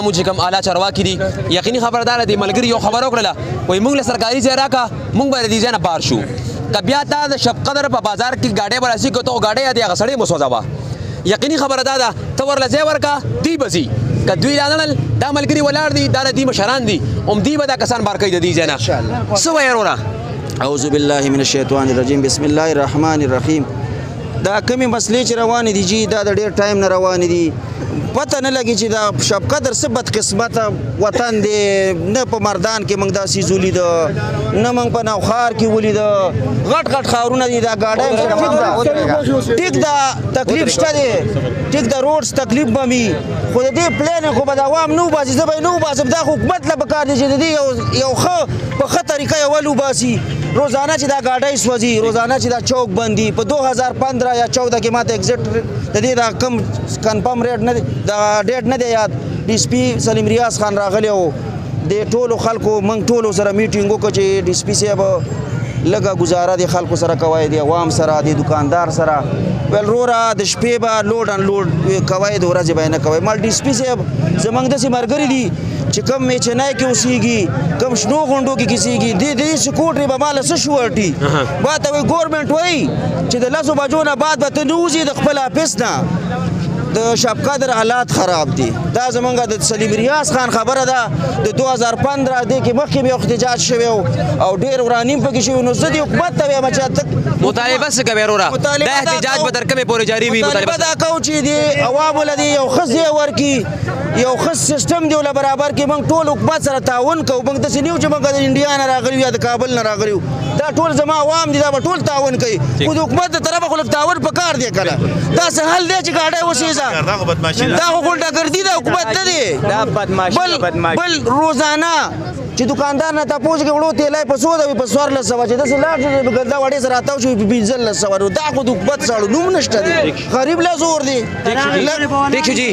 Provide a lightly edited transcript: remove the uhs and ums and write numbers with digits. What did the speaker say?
موږ کوم اعلی چارواکي دي یقیني خبردار دي ملګری یو خبر وکړه وای موږ له سرکاري ځای راکا موږ به دې ځای نه بار شو کبیا تا د شبقدر په بازار کې گاډي براسي کو ته گاډي دی غسړې مسوځوا یقیني خبردار ده ته ورله ځای ورکا دی بزي کدوې لانل دا ملګری ولاړ دي دا د دې مشران دي دی به دا کسان بار کوي د دې ځای نه سو وایرونه اعوذ بالله من الشیطان الرجیم بسم الله الرحمن الرحیم دا کمی مسلې چې روان دي جی دا د ډیر ټایم نه روان دي پته نه لګي چې دا شبقدر څه بد قسمته وطن دی نه په مردان کې موږ داسې زولید نه موږ په نوخار کې ولید غټ غټ ښارونه دي دا ګاډی ټیک دا تکلیف شته دی ټیک دا روډز تکلیف به وي خو د دې پلان خو به د عوام نه وباسي زه به یې نه وباسم دا حکومت له پکار دی چې د دې یو ښه په ښه طریقه یې ول وباسي روزانه چې دا ګاډی سوځي روزانه چې دا چوک بندي په 2015 یا 14 کې ماته ایگزیکټ د دې دا کم کنفرم ریټ نه دا ډیټ نه دی یاد ډي سي پي سلیم ریاض خان راغلی و د ټولو خلکو موږ ټولو سره میټینګ وکړو چې ډي سي پي صاحب لږه ګزاره د خلکو سره کوی د عوام سره د دکاندار سره ویل روره د شپې به لوډ ان لوډ کوی د ورځې به نه کوی مال ډي سي پي صاحب زموږ داسې ملګري دي چې کم میچنای کې اوسېږي کم شنو غونډو کې کیسېږي د سیکرټری به ماله څه شورټي ما ته وایي ګورمنټ وایي چې د 10 بجو نه بعد به ته نه وځې د خپل آفس نه د شبقدر حالات خراب دي دا زمونږ د سلیم ریاض خان خبره ده د 2015 د کې مخکې به احتجاج شوی او ډیر ورانیم پکې شوی نو زه د حکومت ته وایم چې مطالبه څه کوي وروره دا احتجاج به تر کومه پورې جاری وي مطالبه دا کوو چې د عوامو لدی یو ښه ورکي یو ښه سیستم دی ول برابر کې موږ ټول حکومت سره تعاون کوو موږ داسې نه یو چې موږ د انډیا نه راغلي یا د کابل نه راغلي دا ټول زما عوام دي دا به ټول تعاون کوي خو د حکومت د طرفه خو لږ تعاون پکار دی کنه دا څه حل دی چې ګاډی وسېږي دا خو بدمعشي ده دا خو ګونډهګردي ده حکومت نه دی دا بدمعشي بل روزانه چې دکاندار نه تاسو کې وړو تیلای په 100 په 1400 چې داسې لاړ چې ګلدا وړې سره تاسو شو په 1500 دا خو د حکومت سره نوم نشته دی غریب لا زور دی ٹھیک جی